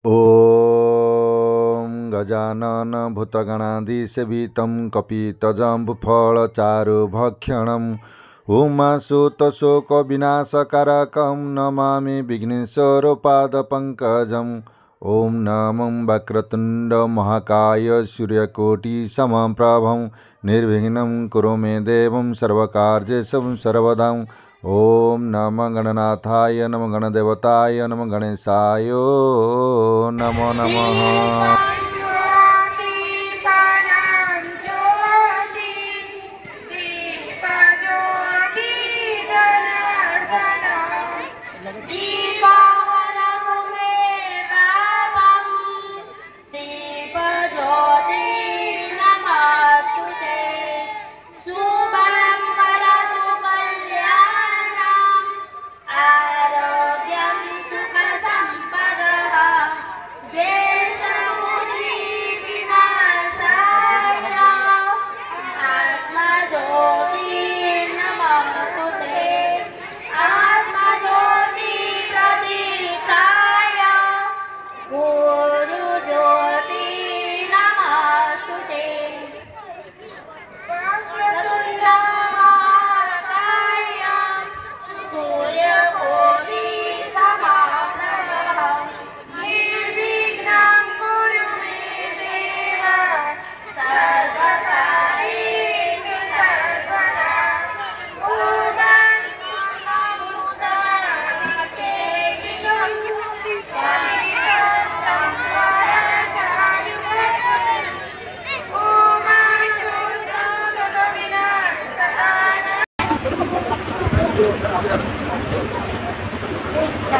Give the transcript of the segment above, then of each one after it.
ॐ गजानन भूतगणाधीशवीतं कपितजम्बुफलचारुभक्षणम् उमासुतशोकविनाशकारकं नमामि विघ्नेश्वरपादपङ्कजम्। ॐ नमो वक्रतुण्डमहाकाय सूर्यकोटिसमप्रभं निर्विघ्नं कुरु मे देवं सर्वकार्येषु सर्वदा। ओम नमो गणनाथाय नमो गणदेवताय नमो गणेशाय नमो नमः।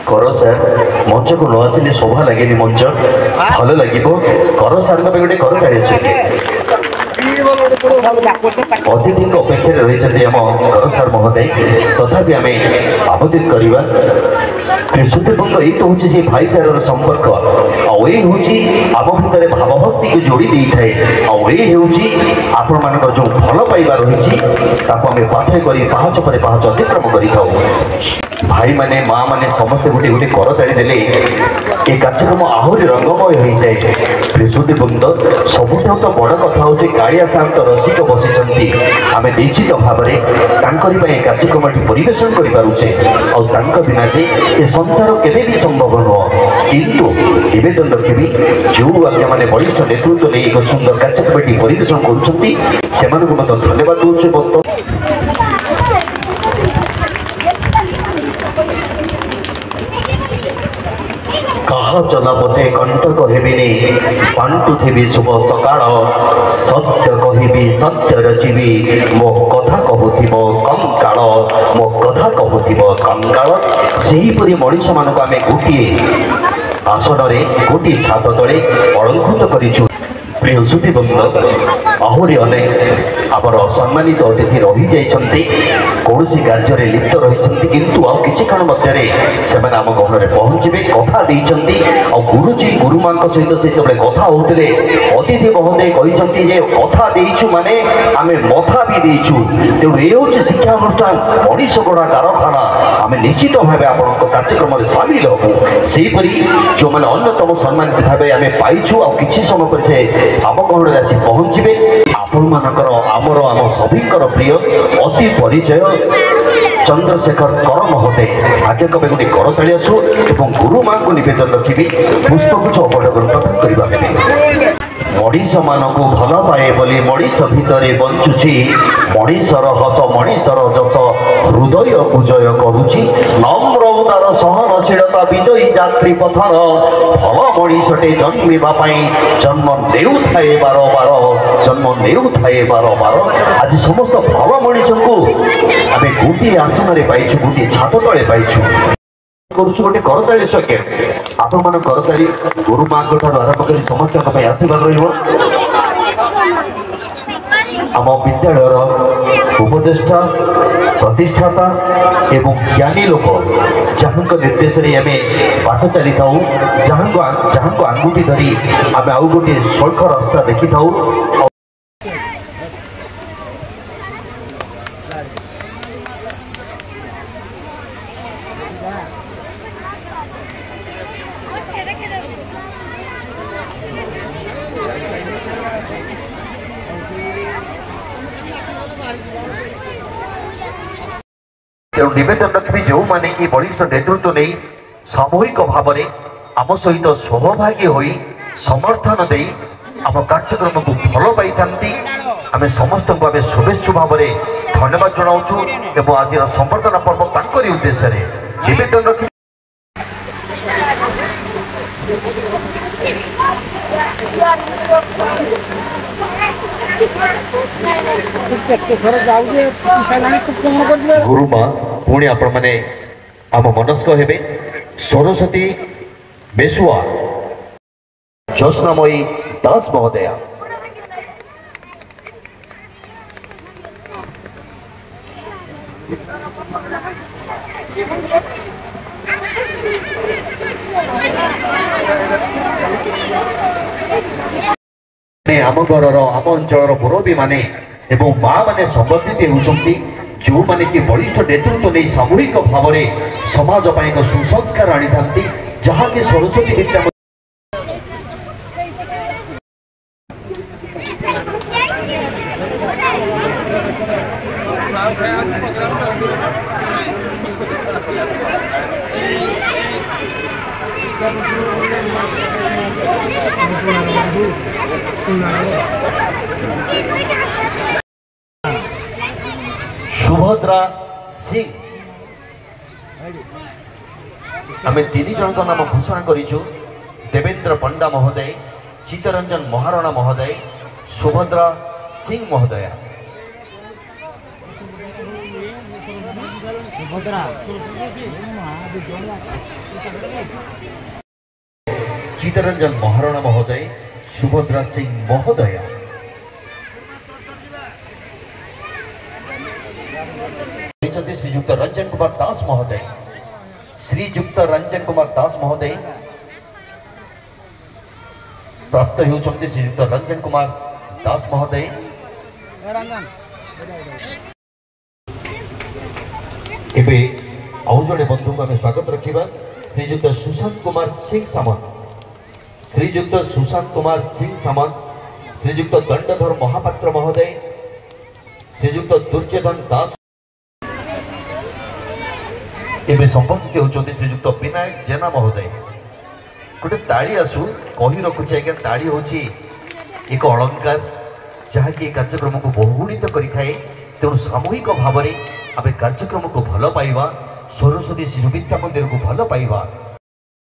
कर सर मंच को न आसिले शोभा लगे मंच भल लगे कर सर गोटे कर अतिथि अपेक्षा रही आम कर सर महोदय तथापि आम आबोधित करवा शुद्धिबंध ये तो हूँ भाईचार संपर्क आई हूँ आम भितर भावभक्ति को जोड़ी दे थाए आई हूँ आपण मान जो भल पाइबा रही आम पाठे कर पाहाच पर पाहाच अतिक्रम कर भाई माने माँ माने समस्ते गोटे गोटे कर ताड़ी देले ये कार्यक्रम आहरी रंगमय हो जाए। प्रियसुदी बृंद सबुठ तो बड़ कथा हूँ कालिया शांत रसिक बसी आम निश्चित भाव में कार्यक्रम परिवेशन करें बिना जे ये संसार केवे भी संभव नुह किंतु निवेदन रखी जो आज्ञा मैंने वरिष्ठ नेतृत्व नहीं एक सुंदर कार्यक्रम परिवेशन कर धन्यवाद दूसरे कहा चला पथे कंटक हेबिनी पांटु थेबी शुभ सकाळ सत्य कहिबी सत्य रचिबी मो कथा कहूथिबो कंकाळ मो कथा कहूथिबो कंकाळ सेही परि मनुष्य मानक आमे गोटिए आसन रे गोटिए छात तळे अलंकृत करिछु। प्रिय श्रुतिबृंद आहरी अनेक आमर सम्मानित अतिथि रही जाइछन्ति कौन कार्य लिप्त रही किंतु आ किछि क्षण मध्य से आम गहन पहुँचे कथा देइछन्ति आ गुरुजी गुरुमा सहित से कथा होते अतिथि महोदय कहते कथा देइछु माने आमे मथा भी देइछु तेणु ये हूँ शिक्षा अनुष्ठान मनीष गढ़ा कारखाना आम निश्चित भाव आप कार्यक्रम सामिल हबू सेहीपरि जो मैंने अन्यतम सम्मानित भाव आम पाइछु आ किछि समय पर से आम गहन आसी पहुँचे आपण मानकर आमर आम सभीकर प्रिय अति परिचय चंद्रशेखर कर महोदय आगे कবে गोटे कर ताली आसु एवं गुरु माँ को निवेदन रखी पुष्पगुच्छ अवलोकन प्रदान करवा मनीष मान को भल पाए बोली मनीष भितर बंचुची मनीषर हस मनीषर जस हृदय को जय करुची नम्र उदार सहनशीलता विजयी यात्री पथर भल मनीषटे जन्मिबा जन्म नेउ थाए बार बार जन्म नेउ थाए बार बार आज समस्त भल मनीष को आम गोटे आसन में पाइछु गोटे छात तले पाइछु करुछु गोटे करताली सके आपण मान करताली गुरु माँ ठार आरंभ कर समस्त आशीर्वाद रहिबो। आम विद्यालयर उपदेष्टा प्रतिष्ठाता एवं ज्ञानी लोक जहाँ निर्देश आम पाठ चली था जहाँ को आंगुठी धरी आम आउ गोटे सड़क रास्ता देखी था तेणु निवेदन रखी जो माने कि वरिष्ठ नेतृत्व नहीं सामूहिक भाव में आम सहित सहभागी हो समर्थन दे आम कार्यक्रम को भल पाई आम समस्त को आम शुभेच्छु भाव में धन्यवाद जनाऊँ एवं आज संवर्धना पर्व तांकरी उद्देश्य निवेदन रखी गुरुमा पुणी आपण माने आम मनस्क हेबे सरस्वती बेसुआ ज्योत्स्नामयी दास महोदया आम घर आम अंचल मुरबी माने एवं माँ माने संबर्धित होती जो माने कि वरिष्ठ नेतृत्व नहीं सामूहिक भाव में समाज पर एक सुसंस्कार आनी था जहाँ कि सरस्वती विद्या सुभद्रा सिंह आम तीन जन नाम घोषणा करूँ देवेंद्र पंडा महोदय चित्तरंजन महाराणा महोदय सुभद्रा सिंह महोदय चित्तरंजन महाराणा महोदय सुभद्रा सिंह महोदय श्रीजुक्त रंजन कुमार दास महोदय श्रीजुक्त रंजन कुमार दास महोदय प्राप्त होती श्रीजुक्त रंजन कुमार दास महोदय एबे आउ जड़े बंधु को आम स्वागत रखा श्रीजुक्त सुशांत कुमार सिंह सामंत श्रीजुक्त सुशांत कुमार सिंह सामंत श्रीजुक्त दंडधर महापात्र महोदय श्रीजुक्त दुर्योधन दास एबे संबंधित होती श्रीजुक्त विनायक जेना महोदय गोटे ताड़ी आसु कही रखुचे आज्ञा ताड़ी हूँ एक अलंकार जहाँकि कार्यक्रम को बहुगुणित करें तेणु सामूहिक भाव में आम कार्यक्रम को भल पाइबा सरस्वती शिशु विद्या मंदिर को भल पाइबा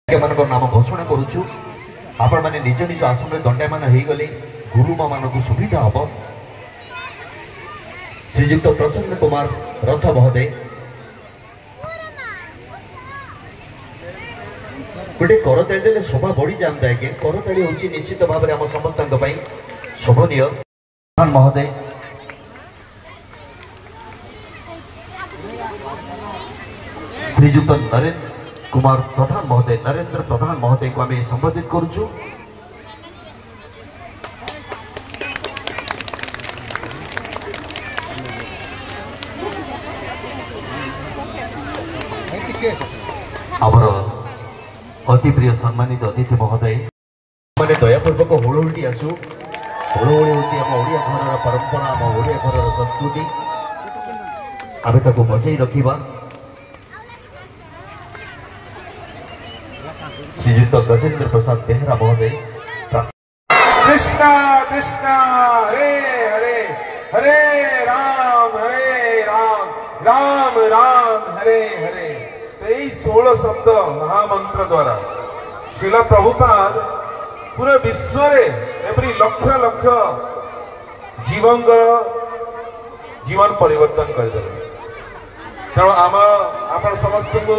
मान नाम घोषणा करुचु आपण मैंने निज निज आसन में दंडायमान हो गले गुरुमा मान को सुविधा हम श्रीजुक्त प्रसन्न कुमार रथ महोदय गोटे करताड़ी देले शोभा बढ़ी जाता है करताड़ी हूँ निश्चित भाव में आम समस्त शोभनीय महोदय श्रीजुक्त नरेंद्र कुमार प्रधान महोदय नरेंद्र प्रधान महोदय को आम संबोधित करुचु आमर अति प्रिय सम्मानित अतिथि महोदय मैंने दयापूर्वक हुड़हुड़ी आसु हुड़हुड़ी हूँ आम ओडिया घर परंपरा आम ओडिया घर संस्कृति आम ताको बचाई रखा श्रीजुक्त गजेंद्र प्रसाद बेहरा महोदय कृष्णा कृष्णा हरे हरे हरे राम राम राम हरे हरे। तो यही 16 शब्द महामंत्र द्वारा श्रील प्रभुपाद पूरे विश्व एपरी लक्ष लक्ष जीवन परिवर्तन करदे। तेणु आम आपण समस्त को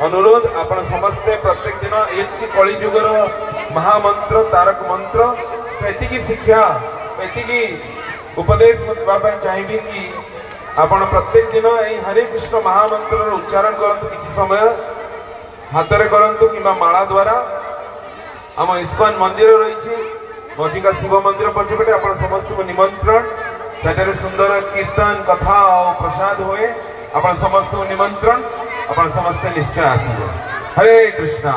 अनुरोध आपण समस्ते प्रत्येक दिन एक कलिजुगर महामंत्र तारक मंत्र एति शिक्षा एति उपदेश चाहिए कि आपण प्रत्येक दिन यही हरे कृष्ण महामंत्र उच्चारण करंतु किछि समय हाथ में करंतु किंबा माला द्वारा आम इस्कन मंदिर रही मजिका शिव मंदिर पछपटे आपण समस्त को निमंत्रण सेठारे सुंदर कीर्तन कथा और प्रसाद हुए आपण समस्त को निमंत्रण अपन समस्ते निश्चय आसिबो। हरे कृष्णा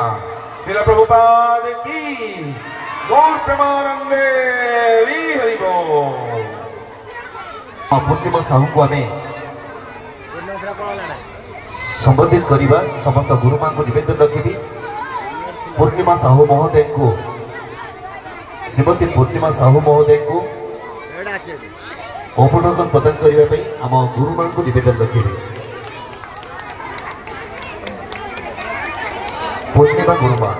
श्रील प्रभुपाद की गौर प्रेमानंदे हरि बोल। पूर्णिमा साहू को आम संबोधित करवा समस्त गुरुमा को निवेदन रखी पूर्णिमा साहू महोदय को श्रीमती पूर्णिमा साहू महोदय को उपटोकन प्रदान करने आम गुरुमा को निवेदन रखी पूर्णिमा गुरुमा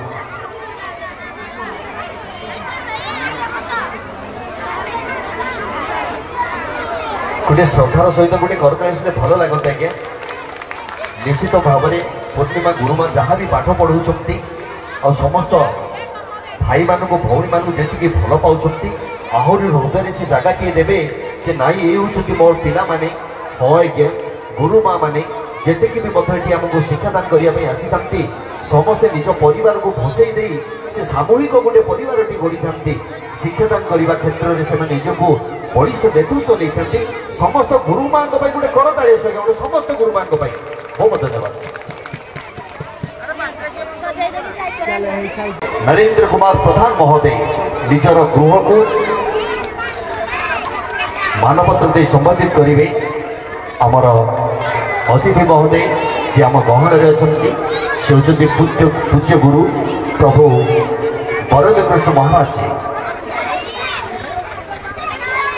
गोटे श्रद्धार सहित गोटे करते भल लगता आज्ञा निश्चित भाव में पूर्णिमा गुरुमा जहाँ भी पाठ पढ़ाऊँ और समस्त भाई मान भौणी मान जी भल पाँच आहरी हृदय से जगह किए देवे जे नाई ये हूँ मोर पिला माने हाँ आज्ञा गुरुमा मैंने जितेक भी ये आमको शिक्षादान करने आसी था समस्ते निज परिवार को भसई दे से सामूहिक गोटे परिवार गढ़ी था शिक्षादान करने क्षेत्र में से निजक बलिष्ठ नेतृत्व नहीं था समस्त गुरुमा गोटे करताड़ी गोटे समस्त गुरुमा बहुत धन्यवाद। नरेंद्र कुमार प्रधान महोदय निजर गृह को मानपत्र दे संबोधित करेंगे आमर अतिथि महोदय जी आम गहन अच्छा से होती पूज्य गुरु प्रभु वरद कृष्ण महाराज जी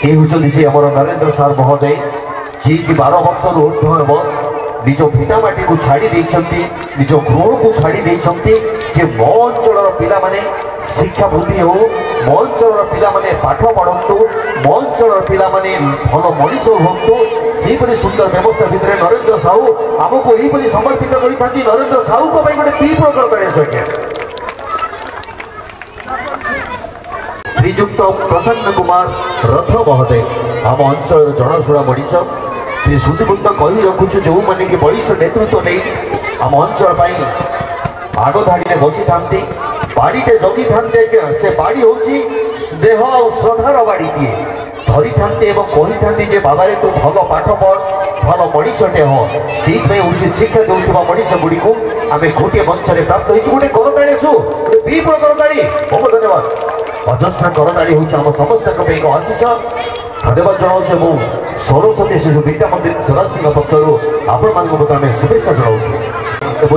ये हूँ आमर नरेंद्र सार महोदय जी की 12 वर्ष ऊर्ध हम निज भिटामाटी को छाड़ी निज गृह को छाड़ी जे मो अंचल पिला माने शिक्षा वृद्धि हो मो अंचल पिला माने पाठ पढ़तु मो अंचल पिला माने भल मनीष हूँ से सुंदर व्यवस्था भितर नरेंद्र साहू आमको यही समर्पित करते नरेंद्र साहू को गोटे तीव्र करता श्रीजुक्त प्रसन्न कुमार रथ महोदय आम अंचल जनाशुणा मनीष श्रुतिबुद्ध कही रखुचु जो मैंने कि बलिष्ठ नेतृत्व नहीं आम अंचल आग धाड़ी बसी था बाड़ीटे जगी था से बाड़ी हूँ स्नेह और श्रद्धार बाड़ी दिए धरी था कही था बाबा तू भल पाठ पढ़ भल मनीषटे हाँ से हूँ शिक्षा देउथबा मनीष गुड़ी को आम गोटे मंच में प्राप्त हो गोटे करताड़ी आसु गोटे विपुल करताड़ी बहुत धन्यवाद अजस्र करताड़ी हूँ आम समस्त आशीष धन्यवाद जनाऊे मु सरस्वती शिशु विद्या मंदिर जलासिंह पक्षर आपण मान शुभेच्छा जनाऊँ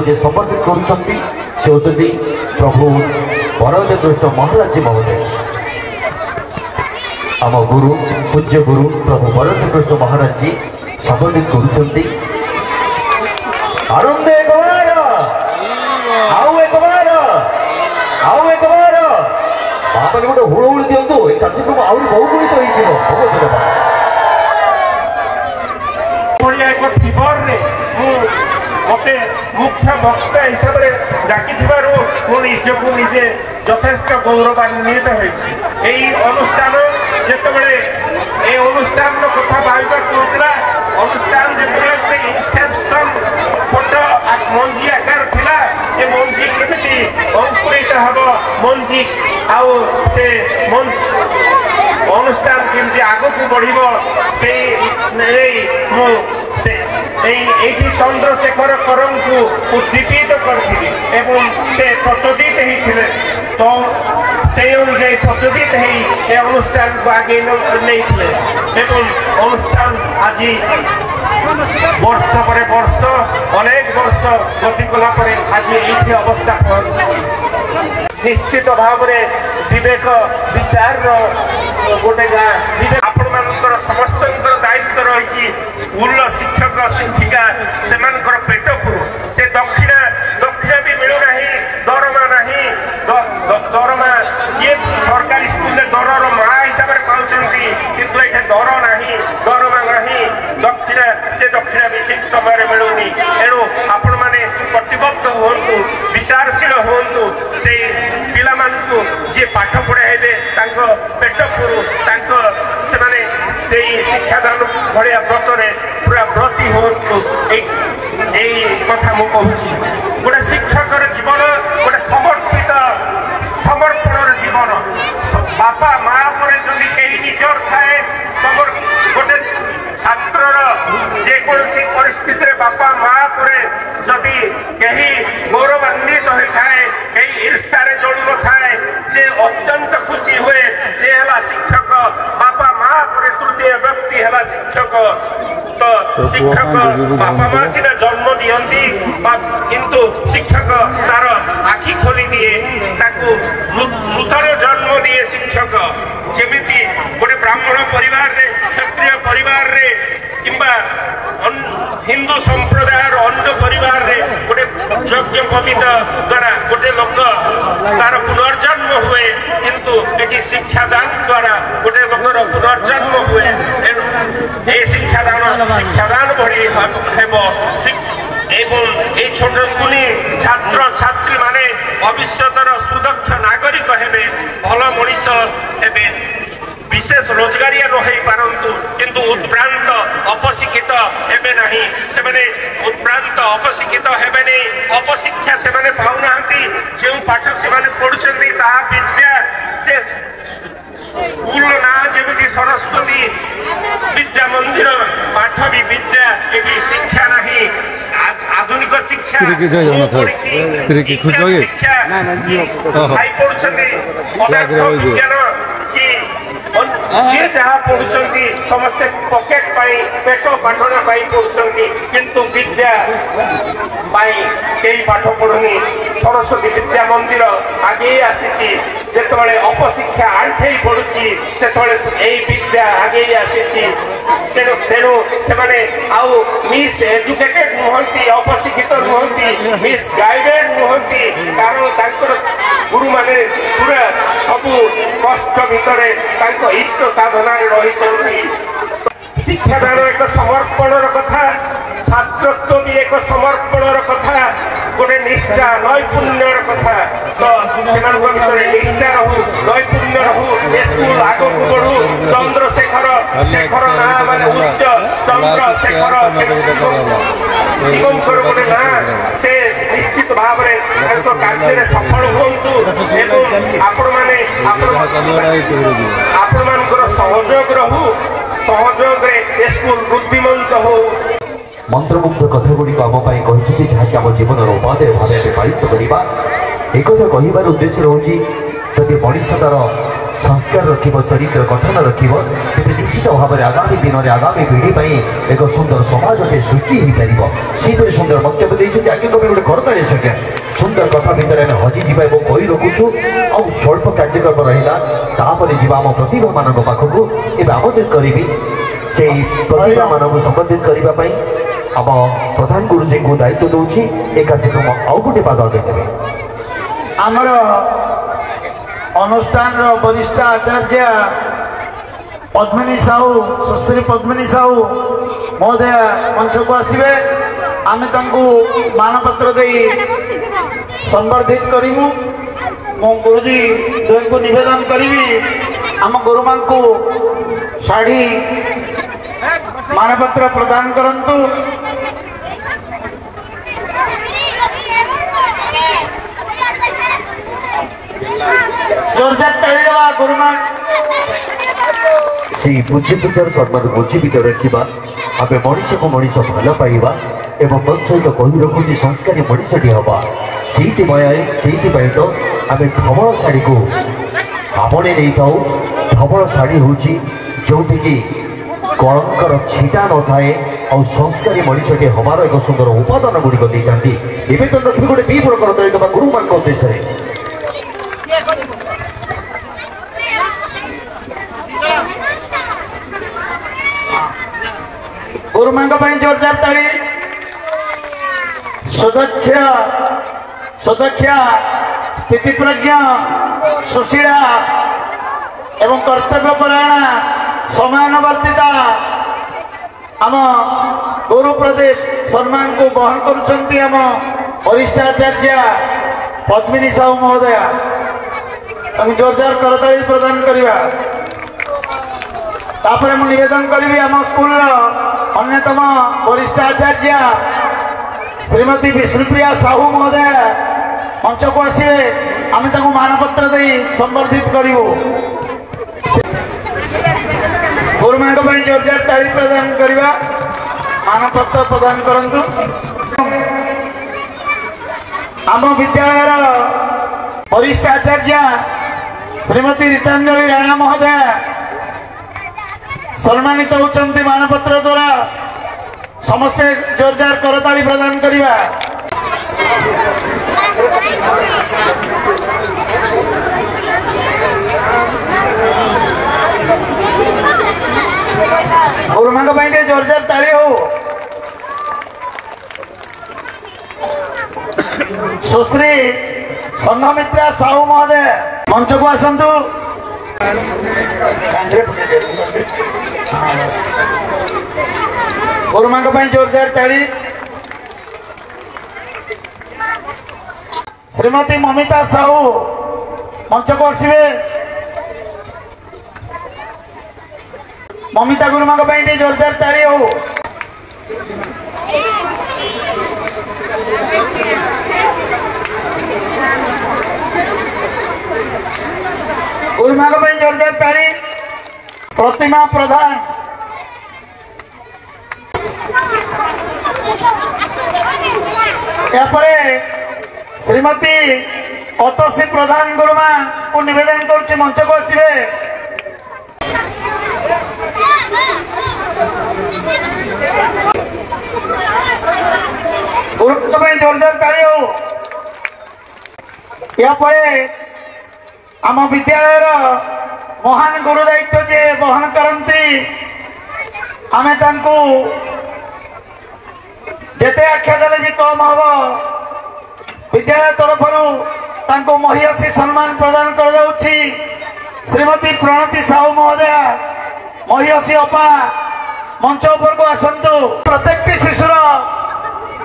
जे संबोधित कर प्रभु वरद कृष्ण महाराज जी महोदय आम गुरु पूज्य गुरु प्रभु वरद कृष्ण महाराज जी संबोधित कर आनंद एक बार आउ एक बार आउ एक बार आप गोटे हुड़हुड़ दिंतु ये कार्यक्रम आहरी बहुगुणित बहुत धन्यवाद मत मुख्य वक्ता हिसाब से डाकी निजक निजे यथेष्ट गौरवान्वित होती अनुष्ठान जिते अनुष्ठान कथा भावना अनुष्ठान जो इनसेप्शन छोट मंजी आकार थिला ए मंजी केमिति अंकुरित हब मंजी आउ से अनुष्ठान केमती आगक बढ़ से चंद्रशेखर करम को उद्दीपित करी से प्रचोदित होते तो से अनुजाई प्रचोदित हो अनुष्ठान को आगे नहीं अनुष्ठान आज वर्ष पर वर्ष अनेक वर्ष गति कलापर आज ये अवस्था पहुंची निश्चित भाव में विवेक विचार गोटे गाँ आपण मान समस्त दायित्व रही स्कूल शिक्षक शिक्षिका से पेट पुरु से दक्षिणा दक्षिणा भी मिलूना दरमा नहीं दरमा ये सरकारी स्कूल दरर माँ हिसाब से पाँच किंतु ये दर नहीं दरमा नहीं दक्षिणा से दक्षिणा भी ठीक समय मिलूनी एणु आपण मैंने प्रतिबद्ध हूँ विचारशील हूँ से पिला जी पाठ पढ़ाइबे पेट पुरु से शिक्षादान भाया व्रत पूरा व्रती हूँ कथा मु कहूँ गोटे शिक्षकर जीवन गोटे समर्पित समर्पण जीवन बापा माँ पर जदि कहीं निजर थाए तुम गोटे छात्र जेकोसी परिस्थिति बापा माँ पर जदि कहीं गौरवान्वित होता है कहीं ईर्षार जड़ू न थाए जे अत्यंत खुशी हुए से है शिक्षक बापा माँ पर तृतीय सम्माननीय व्यक्ति है शिक्षक तो शिक्षक बापा माँ सीना जन्म दियंती किंतु शिक्षक तार आखि खोली दिए ताकू नूतन जन्म दिए शिक्षक जेमिति गोटे ब्राह्मण परिवार रे क्षत्रिय परिवार रे किंबा हिंदू संप्रदायर अन्य परिवार रे गोटे यज्ञ पवित्र द्वारा गोटे लोक तार पुनर्जन्म हुए किंतु एटी शिक्षादान द्वारा गोटे लोकर पुनर्जन्म हुए शिक्षादान भरी हेब एवं ये छोट कुनी छात्र छात्री माने भविष्यतर सुदक्ष नागरिक हेबे भल मनीष हेबे विशेष रोजगारिया न हो पारंतु किंतु उत्प्रांत अपशिक्षित हेबे नहीं से उत्प्रांत अपशिक्षित हेबे नहीं अपशिक्षा से पाऊना जो पाठ से पढ़ुंट ताहा विद्या से स्कूल ना जमी सरस्वती विद्या मंदिर पाठ भी विद्या ये शिक्षा नहीं आधुनिक शिक्षा विज्ञान जी जहाँ पढ़ुंट समस्ते पकेट पेट पाठना पढ़ुंट किंतु विद्या कई पाठ पढ़ुनी सरस्वती विद्या मंदिर आगे आसी जिते अपशिक्षा आंठे पड़ुची से विद्या आगे आसी तेणु से मिस एजुकेटेड नुहति अपशिक्षित नुहति मिस गाइडेड नुहति कारण गुरु माने पूरा सब कष्ट भितर इष्ट साधना रही शिक्षादान एक समर्पण कथा छात्रत्व भी एक समर्पण कथा गोटे निष्ठा नैपुण्य कथा तो निष्ठा रहू नैपुण्य रहू स्कूल आग को बढ़ू चंद्रशेखर शेखर ना मान उच्च चंद्रशेखर शिवंकर गोटे ना से निश्चित भाव में कार्य सफल हूँ आपण मानकर सहयोग रहू सहयोग स्कूल बुद्धिमंत हो मंत्रमुग्ध कथा गुड़िक आम जहाँकि आम जीवन उपादेय भाव पालित करवा एक कहबार उद्देश्य रोचे जदि मनीष तार संस्कार रखिब चरित्र गठन रखिब तेज निश्चित भाव में आगामी दिन में आगामी पीढ़ी एक सुंदर समाजटे सृष्टि हो पार से सुंदर वक्तव्य देते आगे कभी गोटे करताली संख्या सुंदर कथा भितर आम हजिजा और कही रखुचु आ स्वल्प कार्यक्रम रहा जाम प्रतिभा मान पाखक एवं आमंत्रित करी से प्रतिभा मान संबोधित करने आम प्रधान गुरुजी को दायित्व दूसरी ए कार्यक्रम आउ गोटे पाद आगे देवे आमर अनुष्ठान वरिष्ठ आचार्य पद्मिनी साहू सुश्री पद्मिनी साहू महोदय मंच को आसवे आम मानपत्र दे संबर्धित करूँ मो गुरुजी द्वय को निवेदन करी आम गुरुमा को शाढ़ी मानपत्र प्रदान करंतु गुरुमा से पूज्य पूजार सम्मान जीवित रखा आम मनीष को मनीष भल पाइबा एवं सहित कही रखुची संस्कारी मनीषटी हवा से तो आम धवल शाढ़ी को आपणे नहीं था धवल शाढ़ी हूँ जोटि कलंकर छिटा न थाए और संस्कारी मनीषटी हमार एक सुंदर उपादान गुड़िक देती निवेदन रखी गोटे विपुल कर गुरु मान उद्देश्य गुरुमा जोरदार ताली सुदक्षा स्थिति प्रज्ञा सुशीला एवं कर्तव्यपरायणा समयानुवर्तिता आम गुरु प्रदीप सम्मान को बहन करुछंती आम वरिष्ठ आचार्य पद्मिनी साहू महोदया जोरदार करताली प्रदान करवा तापर मु निवेदन करी आम स्कूल अन्यतम वरिष्ठ आचार्य श्रीमती विष्णुप्रिया साहू महोदय मंच को आसवे आम मानपत्र दे संबर्धित करूँ गुरुमा जोरदार ताली प्रदान करवा मानपत्र प्रदान करंतु आम विद्यालय वरिष्ठ आचार्य श्रीमती रीतांजलि राणा महोदय सम्मानित होती मानपत्र द्वारा समस्ते जोरदार करताली प्रदान करवा। गुरुमा जोरदार ताली हो। सुश्री संघमित्रा साहू महोदय मंच को आसतु। गुरुमा जोरदार ताली। श्रीमती ममिता साहू मंच को आसवे। ममिता गुरुमा जोरदार ताली हो। गुरुमा जोरदार ताली। प्रतिमा प्रधान श्रीमती अतसी प्रधान गुरुमा को निवेदन कर मंच को आसवे। गुरुमा जोरदार ताली हो। या आम विद्यालय महान गुरु दायित्व जे बहन करती आमे जेते आख्या देले भी कम हम। विद्यालय तरफ महिषी सम्मान प्रदान कर जाउछि। श्रीमती प्रणति साहू महोदय महिषी अपा मंच उपर को आसतु। प्रत्येक शिशुर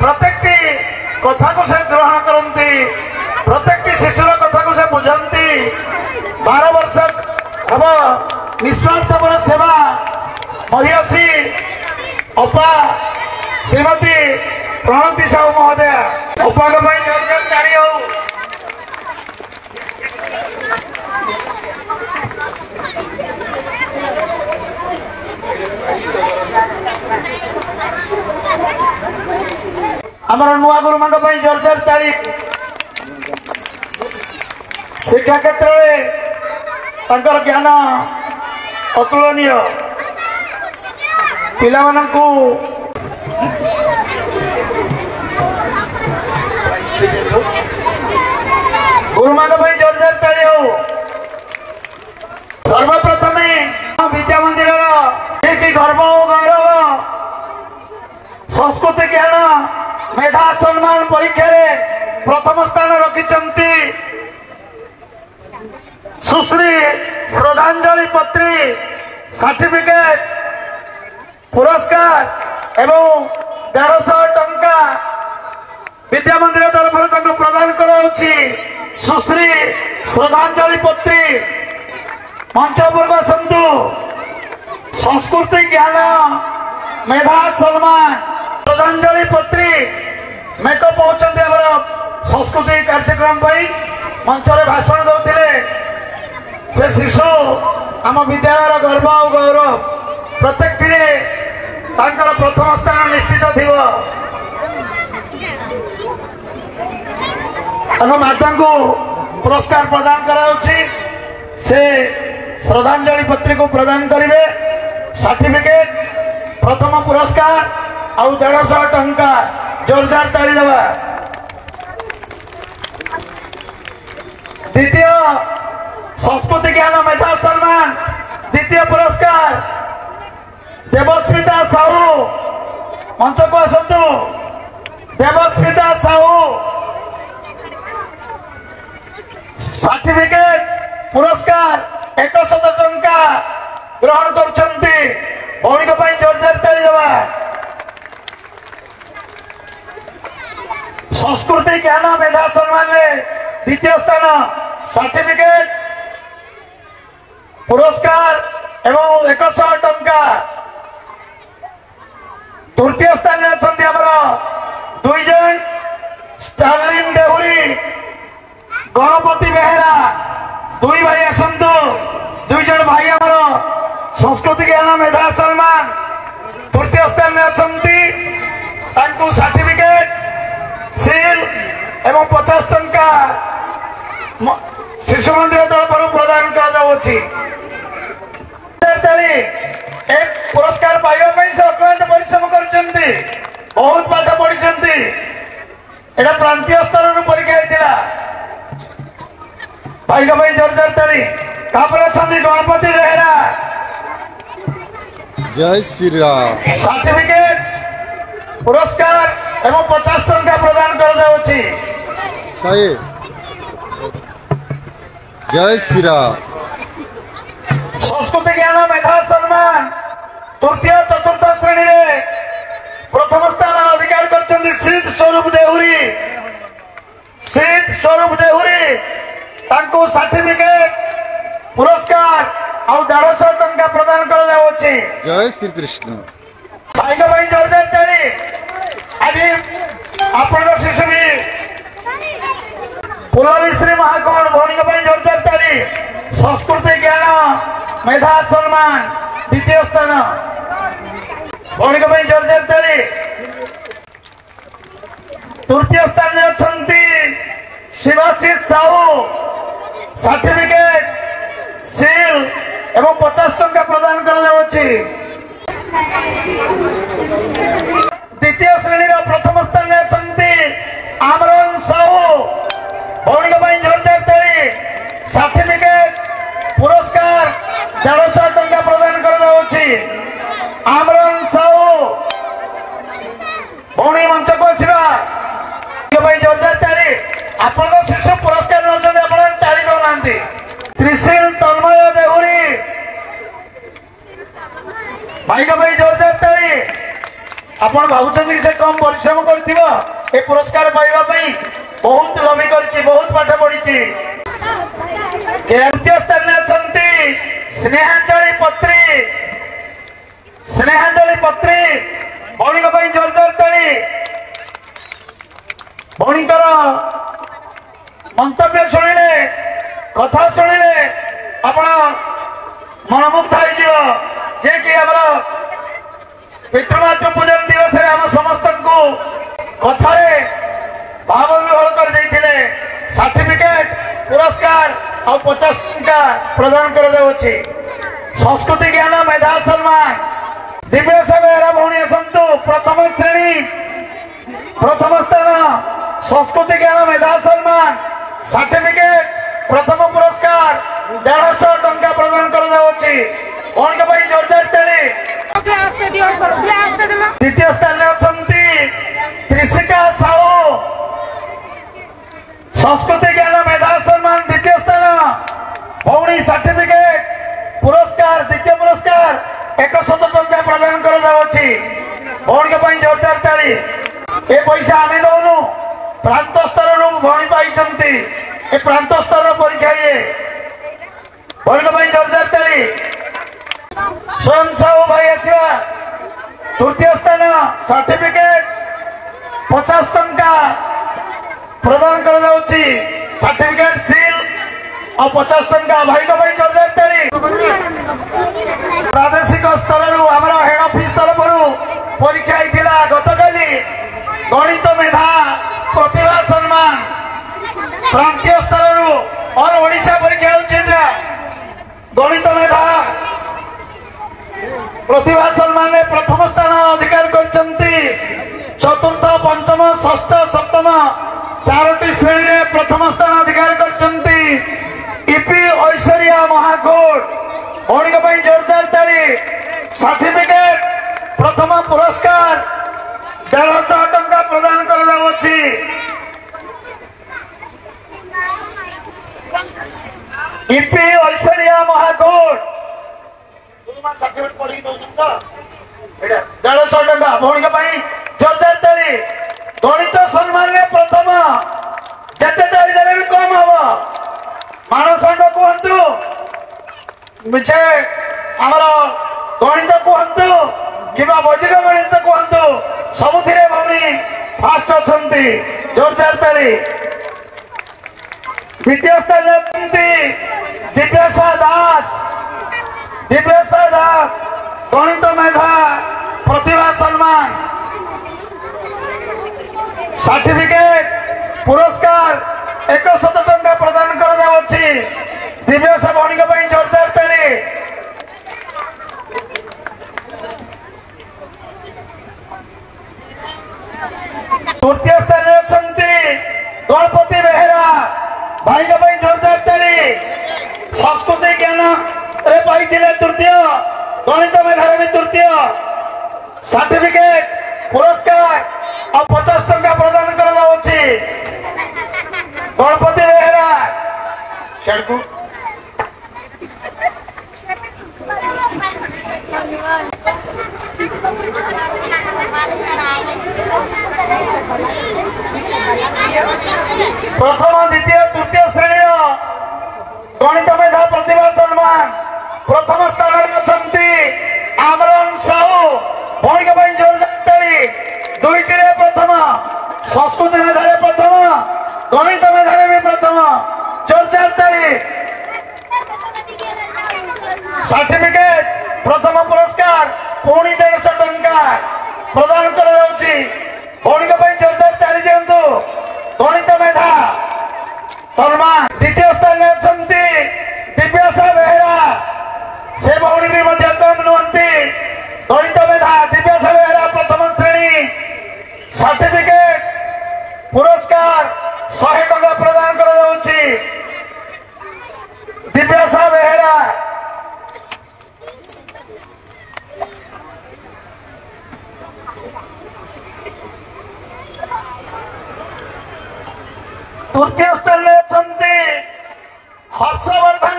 प्रत्येक कथा को से ग्रहण करती, प्रत्येक शिशुर कथा को से बुझंती। 12 वर्ष हम निस्वार्थपर सेवा महिषी अपा श्रीमती प्रणति साहू महोदय अपा जोरदार ताली हो। आमर नुआ गुरुमा जोरदार ताली। शिक्षा क्षेत्र में ज्ञान अतुलनीय। पिला मानकु गुरुमा जोरदार ताली हो। सर्वप्रथम विद्या मंदिर गर्व और गौरव संस्कृति ज्ञान मेधा सम्मान परीक्षा प्रथम स्थान रखिंट सुश्री श्रद्धांजलि पत्री सर्टिफिकेट पुरस्कार एवं 150 टंका विद्या मंदिर तरफ प्रदान कराउछि। सुश्री श्रद्धांजलि पत्री मंच पर आसतु। संस्कृति ज्ञान मेधा सम्मान श्रद्धांजलि पत्री मेकअप होती संस्कृति कार्यक्रम मंच में भाषण दौले। से शिशु आम विद्यालय गर्व और गौरव प्रत्येक प्रथम स्थान निश्चित थी। माता को पुरस्कार प्रदान कराउछि। से श्रद्धांजलि पत्री को प्रदान करेंगे। सर्टिफिकेट प्रथम पुरस्कार आउ 150 टंका जोरदार ताली देवा। द्वितीय संस्कृति ज्ञान मेधा सम्मान द्वितीय पुरस्कार देवस्मिता साहू मंच को आसतु। देवस्मिता साहू सर्टिफिकेट पुरस्कार 100 टंका ग्रहण करछंती। भौणी को जोरदार ताली देवा। संस्कृति ज्ञान मेधा सम्मान द्वितीय स्थान सर्टिफिकेट पुरस्कार एवं 100 टंका। तृतीय स्थान अच्छा आमर 2 जन स्टार्लिंग देहुरी गणपति बेहेरा 2 भाई आसतु। 2 जन भाई आमर संस्कृति ज्ञान मेधा सम्मान तृतीय स्थान अच्छा। सर्टिफिकेट सील एवं 50 टंका शिशु मंदिर तरफ प्रदान कर। এটা প্রান্তীয় স্তরের পরীক্ষা হয়েছিল ভাইকা ভাই জোরদার তালি তারপরে অଛନ୍ତି গণপতি বেহেরা জয় শ্রীরাম সার্টিফিকেট পুরস্কার এবং 50 টঙ্কা প্রদান করা যাচ্ছে সায়ে জয় শ্রীরাম সংস্কৃতি জ্ঞান মেধা সম্মান তৃতীয় চতুর্থ শ্রেণীরে প্রথম স্থান অধিকার করছেন সিদ্ধ স্বরূপ দেহুরি তাଙ୍କୁ সার্টিফিকেট পুরস্কার ଆଉ 150 ଟଙ୍କା ପ୍ରଦାନ କରାଯାଉଛି জয় শ্রীকৃষ্ণ ଭାଇଙ୍କ ପାଇଁ ଜୋରଦାର ତାଳି ଆଜି ଆପଣଙ୍କ ଶିଶୁ ବି ପୁଲବିଶ୍ରୀ ମହାକୋଣ ଭଉଣୀଙ୍କ ପାଇଁ ଜୋରଦାର ତାଳି ସଂସ୍କୃତି ଜ୍ଞାନ মেধা সম্মান দ্বিতীয় স্থান ভৌণিক ପାଇଁ জোরদার তালি তৃতীয় স্থানে অଛନ୍ତି শিবাশিষ সাহু সার্টিফিকেট সিল এবং 50 টঙ্কা প্রদান করা যাচ্ছে দ্বিতীয় শ্রেণীর প্রথম স্থানে অଛନ୍ତି আমরন সাহু ভৌণিক ପାଇଁ জোরদার তালি সার্টিফিকেট পুরস্কার 150 টঙ্কা প্রদান করা যাচ্ছে আমরন সাহু ভৌণী মঞ্চକୁ ଆସିବା ପାଇଁ ଜୋରଦାର ତାଳି ଆପଣଙ୍କ ଶିଶୁ ପୁରସ୍କାର ନେଉଛନ୍ତି ଆପଣ ତାଳି ଦେଉନାହାନ୍ତି ତ୍ରିଶିଲ ତନ୍ମୟ ଦେହୁରୀ ଭାଇଙ୍କ ପାଇଁ ଜୋରଦାର ତାଳି ଆପଣ ଭାବୁଛନ୍ତି ସେ କମ ପରିଶ୍ରମ କରିଥିବ ଏ ପୁରସ୍କାର ପାଇବା ପାଇଁ ବହୁତ ଲବି କରିଛି ବହୁତ ପାଠ ପଢିଛି ତୃତୀୟ ସ୍ଥାନରେ ଅଛନ୍ତି ସ୍ନେହାଞ୍ଜଳି ପତ୍ରୀ ଭଉଣୀଙ୍କ ପାଇଁ ଜୋରଦାର ତାଳି ଭଉଣୀଙ୍କର ମନ୍ତବ୍ୟ ଶୁଣିଲେ କଥା ଶୁଣିଲେ ଆପଣ ମନମୁଗ୍ଧ ହେଇଯିବ ଯେ କି ଆମର ପିତୃମାତୃ ପୂଜନ ଦିବସରେ ଆମ ସମସ୍ତଙ୍କୁ କଥାରେ ଭାବ ବିହୋଳ କରିଦେଇଥିଲେ ସାର୍ଟିଫିକେଟ ପୁରସ୍କାର ଆଉ 50 ଟଙ୍କା ପ୍ରଦାନ କରାଯାଉଛି ସଂସ୍କୃତି ଜ୍ଞାନ ମେଧା ସମ୍ମାନ ଦିବ୍ୟେଶ ବେହେରା ଭଉଣୀ ଆସନ୍ତୁ ପ୍ରଥମ ଶ୍ରେଣୀ ପ୍ରଥମ ସ୍ଥାନ ସଂସ୍କୃତି ଜ୍ଞାନ ମେଧା ସମ୍ମାନ ସାର୍ଟିଫିକେଟ ପ୍ରଥମ ପୁରସ୍କାର 150 ଟଙ୍କା ପ୍ରଦାନ କରାଯାଉଛି ଭଉଣୀଙ୍କ ପାଇଁ ଜୋରଦାର ତାଳି ଦ୍ୱିତୀୟ ସ୍ଥାନରେ ଅଛନ୍ତି ତ୍ରିଶିକା ସାହୁ ସଂସ୍କୃତି ଜ୍ଞାନ ମେଧା ସମ୍ମାନ ଦ୍ୱିତୀୟ ସ୍ଥାନ ଭଉଣୀ ସାର୍ଟିଫିକେଟ ପୁରସ୍କାର ଦ୍ୱିତୀୟ ପୁରସ୍କାର 100 ଟଙ୍କା ପ୍ରଦାନ କରାଯାଉଛି ଭଉଣୀଙ୍କ ପାଇଁ ଜୋରଦାର ତାଳି ଏ ପଇସା ଆମେ ଦଉନୁ ପ୍ରାନ୍ତ ସ୍ତରରୁ ଭଉଣୀ ପାଇଛନ୍ତି ଏ ପ୍ରାନ୍ତ ସ୍ତରର ପରୀକ୍ଷା ଇଏ ଭଉଣୀଙ୍କ ପାଇଁ ଜୋରଦାର ତାଳି ସ୍ୱୟଂ ସାହୁ ଭାଇ ଆସିବା ତୃତୀୟ ସ୍ଥାନ ସାର୍ଟିଫିକେଟ 50 ଟଙ୍କା ପ୍ରଦାନ କରାଯାଉଛି ସାର୍ଟିଫିକେଟ ସିଲ୍ ଆଉ 50 ଟଙ୍କା ଭାଇଙ୍କ ପାଇଁ ଜୋରଦାର ତାଳି ପ୍ରାଦେଶିକ ସ୍ତରରୁ ଆମର ହେଡ୍ ଅଫିସ ତରଫରୁ ପରୀକ୍ଷା ହେଇଥିଲା ଗତକାଲି ଗଣିତ ମେଧା ପ୍ରତିଭା ସମ୍ମାନ ପ୍ରାନ୍ତୀୟ ସ୍ତରରୁ ଅଲ ଓଡ଼ିଶା ପରୀକ୍ଷା ହେଉଛି ଗଣିତ ମେଧା ପ୍ରତିଭା ସମ୍ମାନରେ ପ୍ରଥମ ସ୍ଥାନ ଅଧିକାର କରିଛନ୍ତି ଚତୁର୍ଥ ପଞ୍ଚମ ଷଷ୍ଠ ସପ୍ତମ 4ଟି ଶ୍ରେଣୀରେ ପ୍ରଥମ ସ୍ଥାନ ଅଧିକାର କରିଛନ୍ତି ଇପି ଐଶ୍ୱର୍ଯ୍ୟା ମହାକୁଡ଼ ଭଉଣୀଙ୍କ ପାଇଁ ଜୋରଦାର ତାଳି ସାର୍ଟିଫିକେଟ ପ୍ରଥମ ପୁରସ୍କାର 150 ଟଙ୍କା ପ୍ରଦାନ କରାଯାଉଛି ଇପି ଐଶ୍ୱର୍ଯ୍ୟା ମହାକୁଡ଼ ସାର୍ଟିଫିକେଟ ପଢିକି ଦଉଛନ୍ତି ତ 150 ଟଙ୍କା ଭଉଣୀଙ୍କ ପାଇଁ ଜୋରଦାର ତାଳି ଗଣିତ ସମ୍ମାନରେ ପ୍ରଥମ ଯେତେ ତାଳି ଦେଲେ ବି କମ ହବ ମାନସାଙ୍ଗ କୁହନ୍ତୁ ମିଛେ ଆମର ଗଣିତ କୁହନ୍ତୁ କିମ୍ବା ବୈଦିକ ଗଣିତ କୁହନ୍ତୁ ସବୁଥିରେ ଭଉଣୀ ଫାଷ୍ଟ ଅଛନ୍ତି ଜୋରଦାର ତାଳି ଦ୍ୱିତୀୟ ସ୍ଥାନରେ ଅଛନ୍ତି ଦିବ୍ୟେଶ ଦାସ ଗଣିତ ମେଧା ପ୍ରତିଭା ସମ୍ମାନ ସାର୍ଟିଫିକେଟ ପୁରସ୍କାର 100 ଟଙ୍କା ପ୍ରଦାନ କରାଯାଉଛି ଦିବ୍ୟେଶ ଭଉଣୀଙ୍କ ପାଇଁ ଜୋରଦାର ତାଳି ତୃତୀୟ ସ୍ଥାନରେ ଅଛନ୍ତି रही तृतीय गणित मेधारे भी तृतीय सर्टिफिकेट पुरस्कार और 50 टंका प्रदान कर गणपति बेहरा सेठू प्रथम द्वितीय तृतीय श्रेणी गणित मेधा प्रतिभा सम्मान प्रथम स्थान में आमरण साहू भौणिक जोरदारी दुईटी प्रथम संस्कृत मेधारे प्रथम गणित मेधारे भी प्रथम जोरदारी सर्टिफिकेट प्रथम पुरस्कार पुणी 150 टंका प्रदान कर भौणिक जोरदार ताली दिंतु गणित मेधा सम्मान द्वितीय स्थान में दिव्यासा बेहरा से भौणी भी कम नुहति गणित मेधा दिव्यासा बेहरा प्रथम श्रेणी सर्टिफिकेट पुरस्कार 100 टंका प्रदान कर दिव्यासा बेहरा तृतीय स्थान में हर्षवर्धन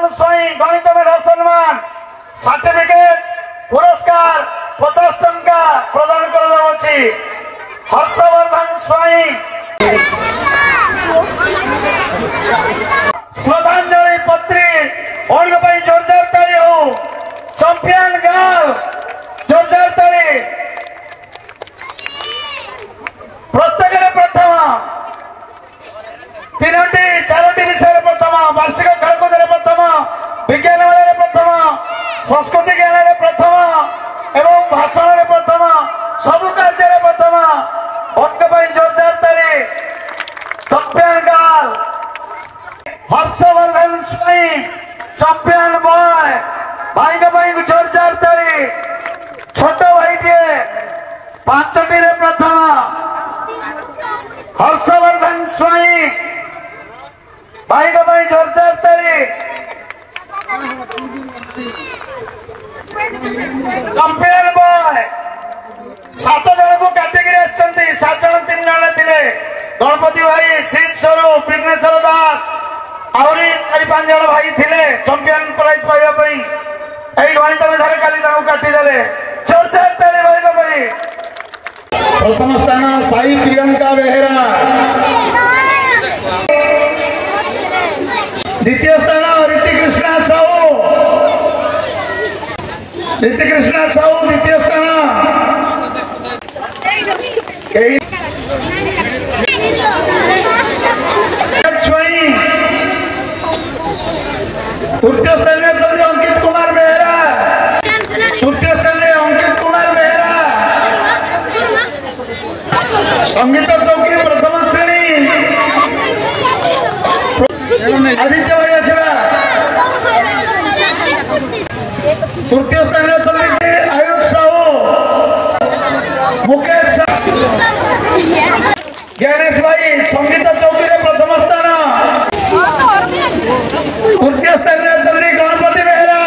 स्वाई गणित मेधा सम्मान सर्टिफिकेट पुरस्कार 50 टंका प्रदान कर हर्षवर्धन स्वाई श्रद्धांजलि पत्री भौणिक जोरदार ताली हो चैंपियन गर्ल जोरदार ताली प्रत्येक प्रथम 3-4 विषय प्रथम वार्षिक खेलकूद प्रथम विज्ञान मेला प्रथम संस्कृति ज्ञान प्रथम एवं भाषण प्रथम सबु कार्य प्रथम भक्त जोरदार ताली champion girl Harshvardhan Swain champion boy भाई जोरदार ताली छोट भाईटे 5टी प्रथम हर्षवर्धन स्वाई भाई जोरदार ताली चैंपियन बॉय 7 जन को कैटेगरी आछंती 7 जन 3 जन थिले गणपति भाई शीत स्वरूप विघ्नेश्वर दास आउरी 4-5 जन भाई थिले चैंपियन प्राइज पाइबा पई एई गणित मेधारे काली ताऊ काटी देले जोरदार ताली भाई प्रथम स्थान साई प्रियंका बेहरा द्वितीय स्थान ऋतिकृष्णा साहू द्वितीय स्थान तृतीय स्थान में चंद्र अंकित कुमार बेहरा तृतीय स्थान में अंकित कुमार बेहरा संगीत चौकी प्रथम श्रेणी आदित्य भाई आसवा तृतीय स्थान में आयुष साहू मुकेश ज्ञानेश भाई संगीत चौकी प्रथम स्थान तृतीय स्थान में गणपति बेहरा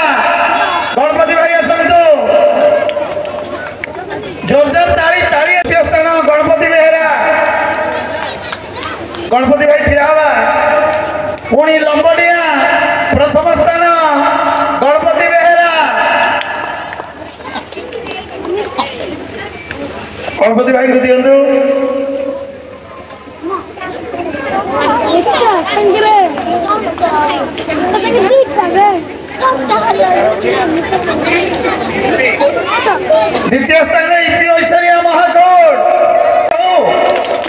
गणपति भाई आसतु जोरदार ताली तृतीय स्थान गणपति बेहरा गणपति भाई ठिया पुणी लंबनिया प्रथम स्थान गणपति बेहरा गणपति भाई को दिंतु द्वितीय स्थान इपी ऐश्वर्या महाकोट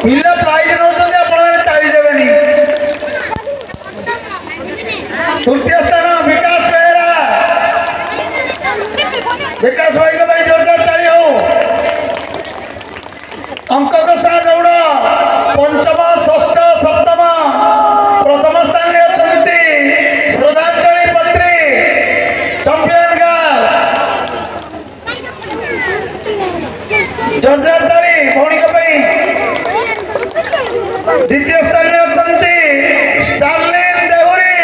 पिला प्राइज नौचंदी आपण ताली देबेनी तृतीय स्थान विकास बेहरा विकास भाई को भाई जोरदार ताली हो अंक को साथ दौड़ पंचम षष्ठ सप्तम प्रथम स्थान में अच्छी श्रद्धांजलि पत्री चैंपियन गर्ल जोरदार ताली भौणी को द्वितीय स्थान में अच्छी स्टारलिन देहुरी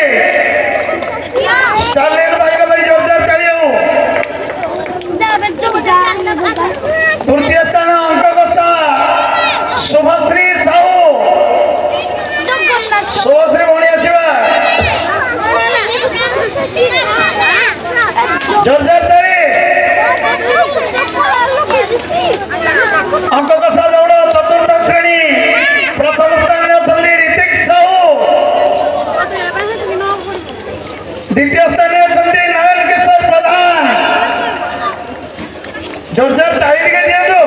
जोरदार ताली के दिया दो।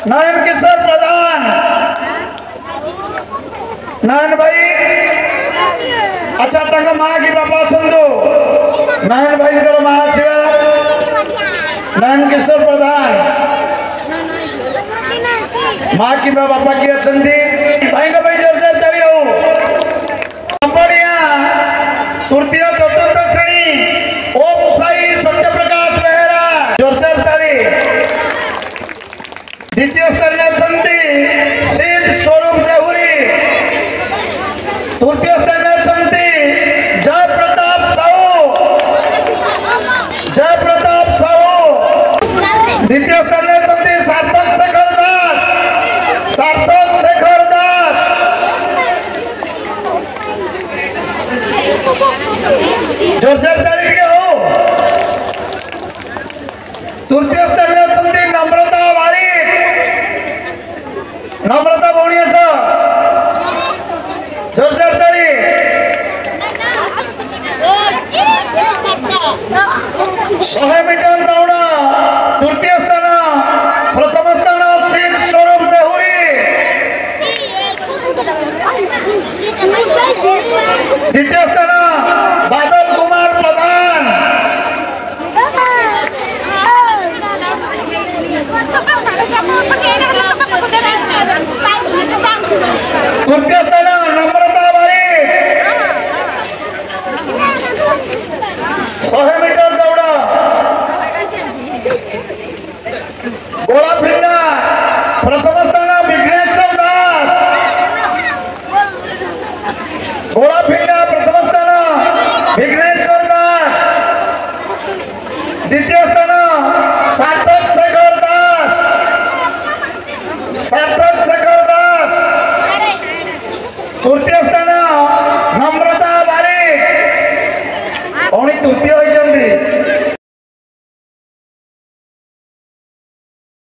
नयन किशोर प्रधान, नयन भाई अच्छा तक माँ की बापा संदो नयन भाई करो महाशिवा नयन किशोर प्रधान माँ की बापा की अचंदी भाई का भाई जोरदार ताली हो। बढ़िया तृतीय चतुर्थ श्रेणी ओम साई सत्यप्रकाश बेहरा जोरदार ताली। द्वितीय स्तरीय अचंदी सिद्ध स्वरूप देहुरी। तृतीय स्तरीय अचंदी जय प्रताप साहू, जय प्रताप साहू। द्वितीय स्तरीय अचंदी सार्थक शेखर दास, सार्थक शेखर दास। जोरदार ताली के हो। तृतीय स्तरीय अचंदी नम्रता वारिक, नम्रता भौणी आस जोरदार ताली। 100 मीटर दौड़ तृतीय स्थान, प्रथम स्थान सिद्ध स्वरूप देहुरी। द्वितीय स्थान बादल कुमार प्रधान। तृतीय स्थान नम्रता बारिक। 100 मीटर दौड़ गोला फिंडा, प्रथम स्थान विघ्नेश्वर दास। गोला फिंडा प्रथम स्थान विघ्नेश्वर दास। द्वितीय स्थान सार्थक शेखर दास, सार्थक शेखर दास। तृतीय स्थान नम्रता बारिक। तृतीय